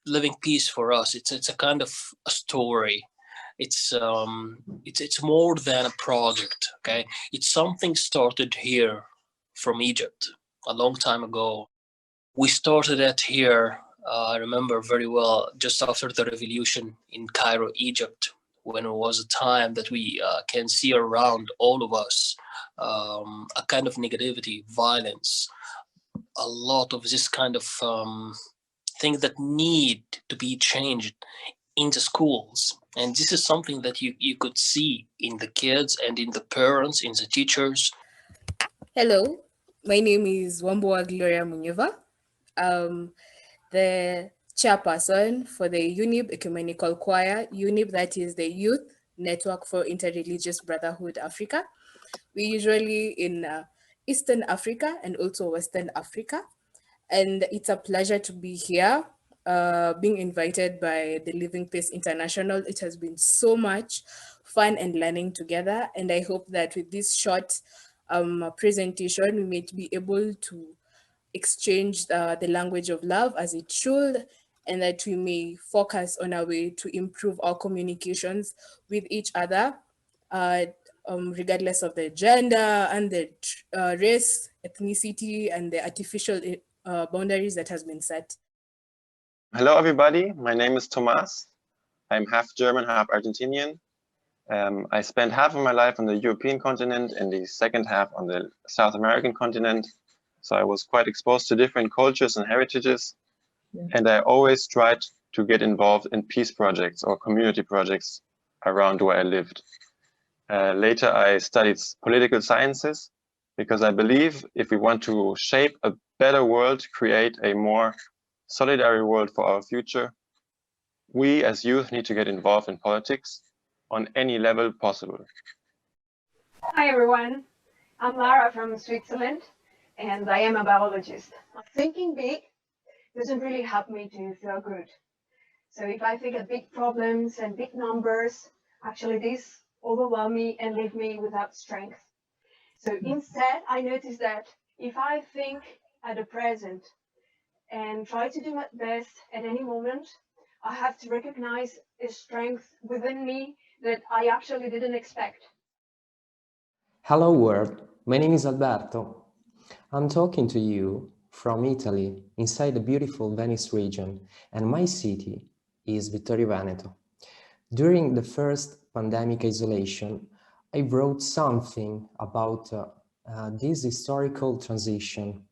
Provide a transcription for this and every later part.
Living Peace for us, it's a kind of a story. It's more than a project. Okay, it's something started here from Egypt a long time ago. We started it here. I remember very well, just after the revolution in Cairo, Egypt, when it was a time that we can see around all of us, a kind of negativity, violence, a lot of this kind of things that need to be changed in the schools. And this is something that you could see in the kids and in the parents, in the teachers. Hello, my name is Wambua Gloria Munyeva. Um, the chairperson for the UNIB Ecumenical Choir, UNIB, that is the Youth Network for Interreligious Brotherhood Africa. We usually in Eastern Africa and also Western Africa. And it's a pleasure to be here, being invited by the Living Peace International. It has been so much fun and learning together. And I hope that with this short presentation, we may be able to exchange the language of love as it should, and that we may focus on our way to improve our communications with each other, uh, regardless of the gender and the race, ethnicity, and the artificial boundaries that has been set. Hello, everybody. My name is Tomas. I'm half German, half Argentinian. I spent half of my life on the European continent and the second half on the South American continent. So I was quite exposed to different cultures and heritages. And I always tried to get involved in peace projects or community projects around where I lived. Later, I studied political sciences because I believe if we want to shape a better world, create a more solidary world for our future, we as youth need to get involved in politics on any level possible. Hi everyone, I'm Lara from Switzerland and I am a biologist. Thinking big doesn't really help me to feel good. So if I think of big problems and big numbers, actually this overwhelm me and leave me without strength. So instead, I notice that if I think at the present and try to do my best at any moment, I have to recognize a strength within me that I actually didn't expect. Hello world, my name is Alberto. I'm talking to you from Italy, inside the beautiful Venice region, and my city is Vittorio Veneto. During the first pandemic isolation, I wrote something about this historical transition,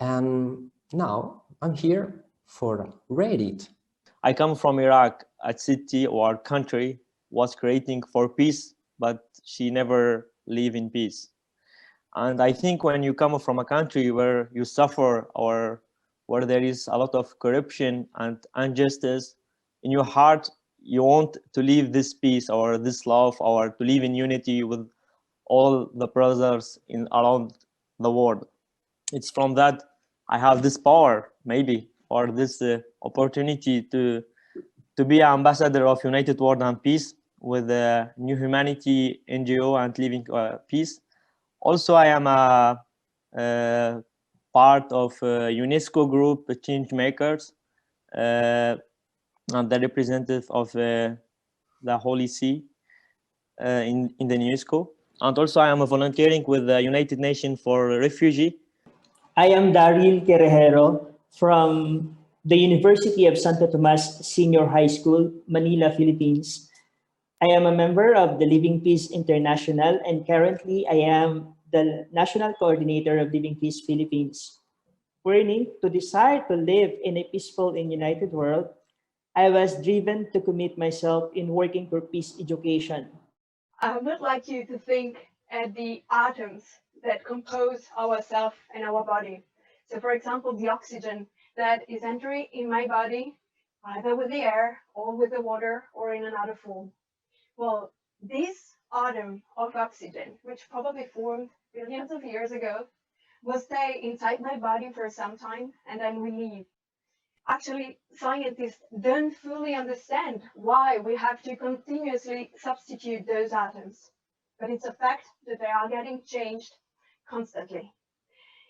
and now I'm here for Reddit. I come from Iraq, a city or country was creating for peace, but she never live in peace. And I think when you come from a country where you suffer or where there is a lot of corruption and injustice, in your heart, you want to live this peace or this love or to live in unity with all the brothers in around the world. It's from that I have this power, maybe, or this opportunity to be an ambassador of United World and Peace with the New Humanity NGO and Living Peace. Also, I am a part of UNESCO group, Change Makers, and the representative of the Holy See in the UNESCO. And also, I am volunteering with the United Nations for Refugee. I am Daryl Querejero from the University of Santo Tomas Senior High School, Manila, Philippines. I am a member of the Living Peace International, and currently I am the National Coordinator of Living Peace Philippines. Burning to desire to live in a peaceful and united world, I was driven to commit myself in working for peace education. I would like you to think at the atoms that compose ourselves and our body. So for example, the oxygen that is entering in my body, either with the air or with the water or in another form. Well, this atom of oxygen, which probably formed billions of years ago, will stay inside my body for some time and then we leave. Actually, scientists don't fully understand why we have to continuously substitute those atoms. But it's a fact that they are getting changed constantly.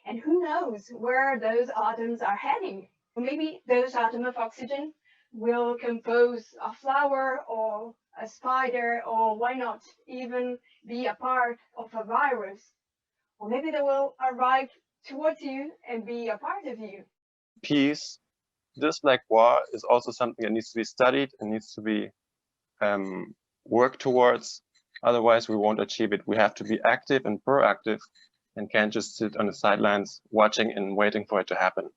And who knows where those atoms are heading? Maybe those atoms of oxygen will compose a flower or a spider, or why not even be a part of a virus? Or maybe they will arrive towards you and be a part of you. Peace, just like war, is also something that needs to be studied and needs to be worked towards. Otherwise, we won't achieve it. We have to be active and proactive and can't just sit on the sidelines watching and waiting for it to happen.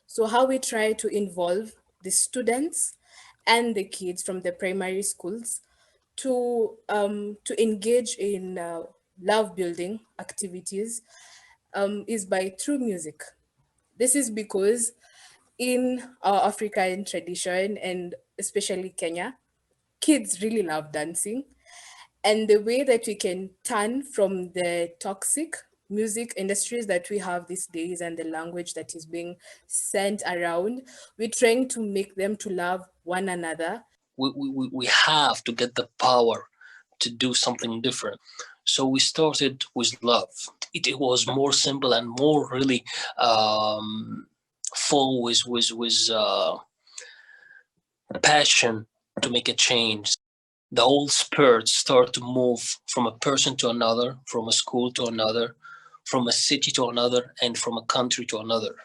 So how we try to involve the students and the kids from the primary schools to engage in love building activities is by through music. This is because in our African tradition, and especially Kenya, kids really love dancing. And the way that we can turn from the toxic music industries that we have these days and the language that is being sent around, we're trying to make them to love one another. We have to get the power to do something different. So we started with love. It was more simple and more really full with passion to make a change. The whole spirit start to move from a person to another, from a school to another, from a city to another, and from a country to another.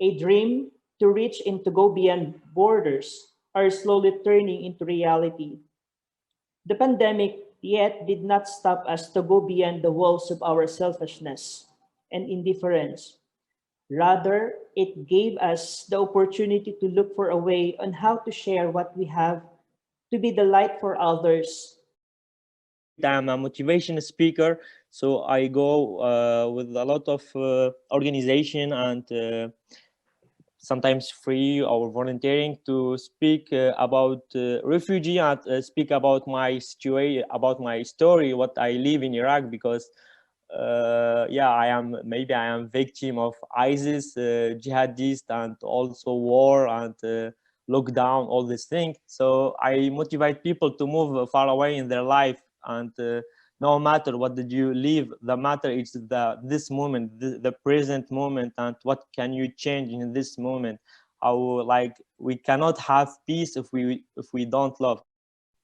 A dream to reach and to go beyond borders are slowly turning into reality. The pandemic yet did not stop us to go beyond the walls of our selfishness and indifference. Rather, it gave us the opportunity to look for a way on how to share what we have to be the light for others. I'm a motivation speaker, so I go with a lot of organization and sometimes free or volunteering to speak about refugee and speak about my situation, about my story, what I live in Iraq, because yeah, I am victim of ISIS, jihadist, and also war and lockdown, all these things. So I motivate people to move far away in their life, and no matter what did you live, the matter is this moment, the present moment, and what can you change in this moment. How, like, we cannot have peace if we don't love.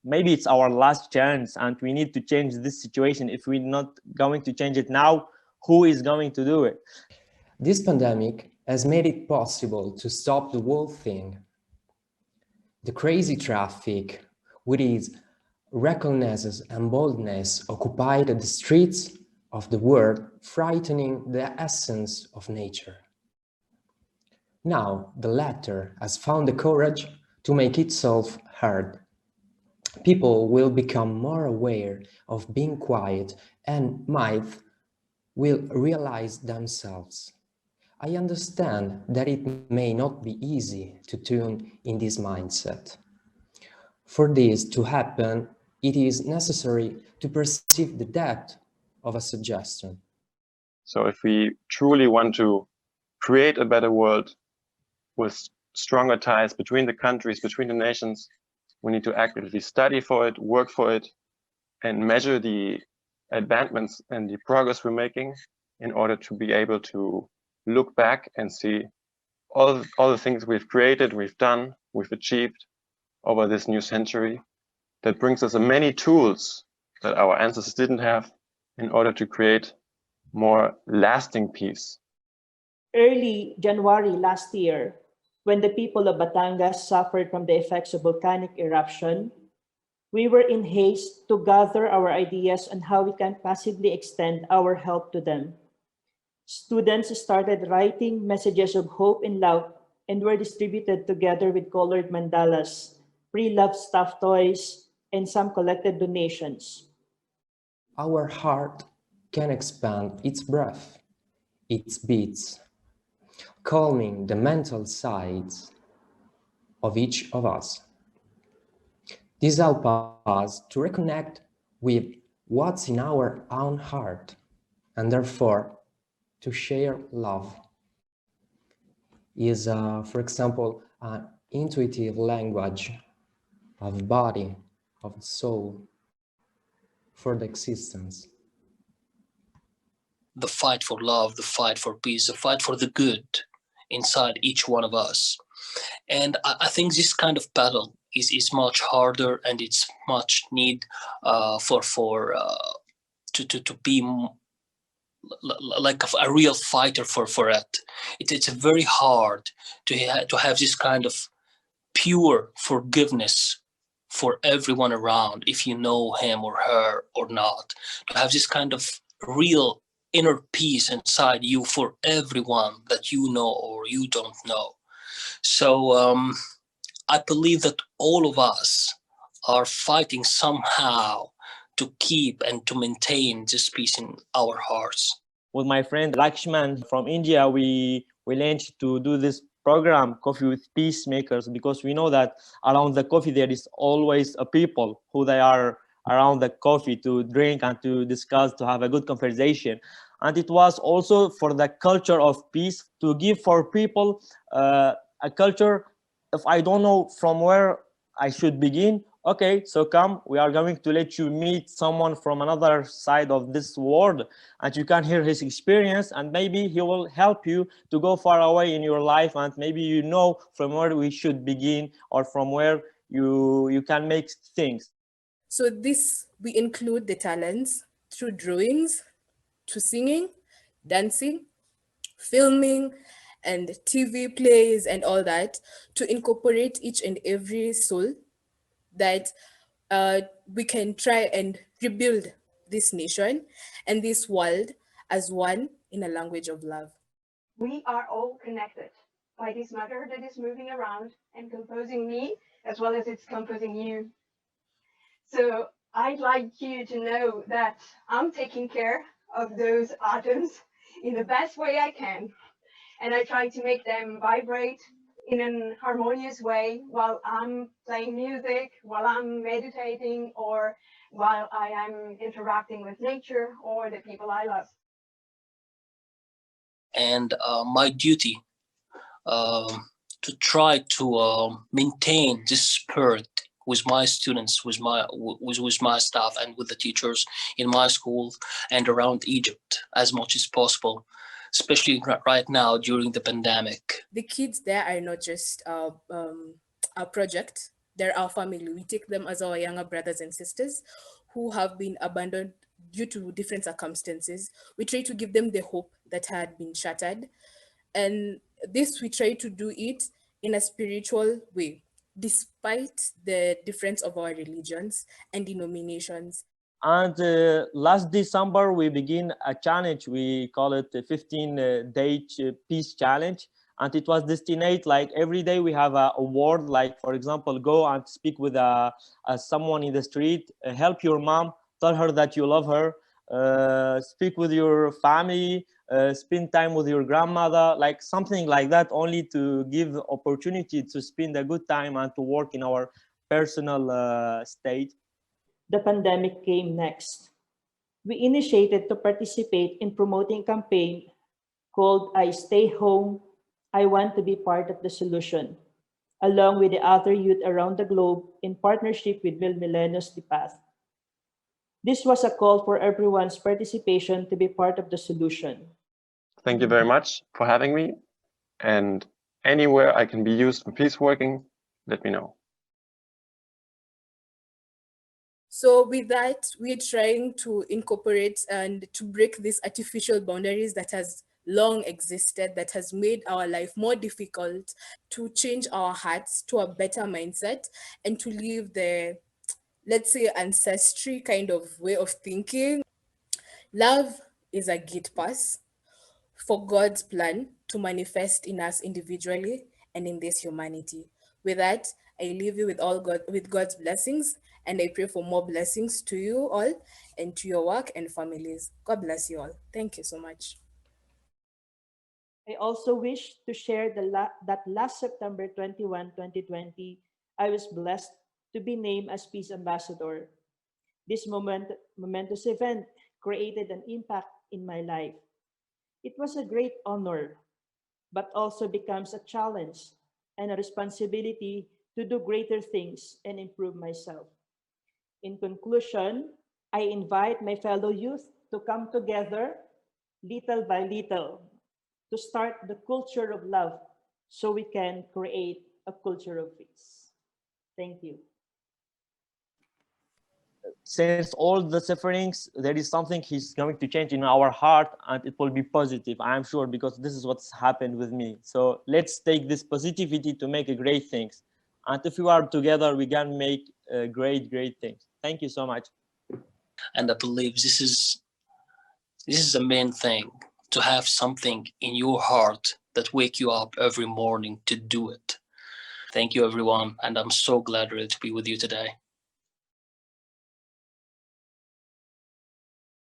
Maybe it's our last chance and we need to change this situation. If we're not going to change it now, who is going to do it? This pandemic has made it possible to stop the whole thing. The crazy traffic, with its recklessness and boldness, occupied the streets of the world, frightening the essence of nature. Now, the latter has found the courage to make itself heard. People will become more aware of being quiet and will realize themselves. I understand that it may not be easy to tune in this mindset. For this to happen, it is necessary to perceive the depth of a suggestion. So if we truly want to create a better world with stronger ties between the countries, between the nations, we need to actively study for it, work for it, and measure the advancements and the progress we're making in order to be able to look back and see all the things we've created, we've done, we've achieved over this new century. That brings us many tools that our ancestors didn't have in order to create more lasting peace. Early January last year, when the people of Batangas suffered from the effects of volcanic eruption, we were in haste to gather our ideas on how we can possibly extend our help to them. Students started writing messages of hope and love and were distributed together with colored mandalas, pre-loved stuffed toys, and some collected donations. Our heart can expand its breath, its beats, calming the mental sides of each of us. This helps us to reconnect with what's in our own heart and therefore to share love. Is, for example, an intuitive language of body, of soul, for the existence. The fight for love, the fight for peace, the fight for the good inside each one of us. And I think this kind of battle is much harder, and it's much need to be like a real fighter for it. It's very hard to have this kind of pure forgiveness for everyone around, if you know him or her or not, to have this kind of real inner peace inside you for everyone that you know or you don't know. So I believe that all of us are fighting somehow to keep and to maintain this peace in our hearts. With my friend Lakshman from India, we launched to do this program, Coffee with Peacemakers, because we know that around the coffee there is always a people who they are around the coffee to drink and to discuss, to have a good conversation. And it was also for the culture of peace, to give for people a culture. If I don't know from where I should begin, okay, so come, we are going to let you meet someone from another side of this world, and you can hear his experience, and maybe he will help you to go far away in your life, and maybe you know from where we should begin or from where you can make things. So this, we include the talents through drawings, to singing, dancing, filming, and TV plays and all that, to incorporate each and every soul, that we can try and rebuild this nation and this world as one in a language of love. We are all connected by this matter that is moving around and composing me as well as it's composing you. So I'd like you to know that I'm taking care of those atoms in the best way I can. And I try to make them vibrate in an harmonious way while I'm playing music, while I'm meditating, or while I am interacting with nature or the people I love. And my duty to try to maintain this spirit with my students, with my staff, and with the teachers in my school and around Egypt as much as possible, especially right now during the pandemic. The kids there are not just our project, they're our family. We take them as our younger brothers and sisters who have been abandoned due to different circumstances. We try to give them the hope that had been shattered. And this, we try to do it in a spiritual way, despite the difference of our religions and denominations. And last December, we begin a challenge. We call it the 15-day peace challenge. And it was destined, like every day we have a word, like, for example, go and speak with someone in the street, help your mom, tell her that you love her, speak with your family, spend time with your grandmother, like something like that, only to give opportunity to spend a good time and to work in our personal state. The pandemic came next. We initiated to participate in promoting a campaign called I Stay Home, I Want to Be Part of the Solution, along with the other youth around the globe in partnership with Mil Milenios de Paz. This was a call for everyone's participation to be part of the solution. Thank you very much for having me. And anywhere I can be used for peace working, let me know. So with that, we're trying to incorporate and to break these artificial boundaries that has long existed, that has made our life more difficult, to change our hearts to a better mindset and to live the, let's say, ancestry kind of way of thinking. Love is a gate pass for God's plan to manifest in us individually and in this humanity. With that, I leave you with God's blessings, and I pray for more blessings to you all and to your work and families. God bless you all. Thank you so much. I also wish to share that last September 21, 2020, I was blessed to be named as Peace Ambassador. This momentous event created an impact in my life. It was a great honor, but also becomes a challenge and a responsibility to do greater things and improve myself. In conclusion, I invite my fellow youth to come together little by little to start the culture of love so we can create a culture of peace. Thank you. Since all the sufferings, there is something he's going to change in our heart, and it will be positive, I'm sure, because this is what's happened with me. So let's take this positivity to make great things. And if we are together, we can make great things. Thank you so much. And I believe this is the main thing, to have something in your heart that wake you up every morning to do it. Thank you, everyone. And I'm so glad really to be with you today.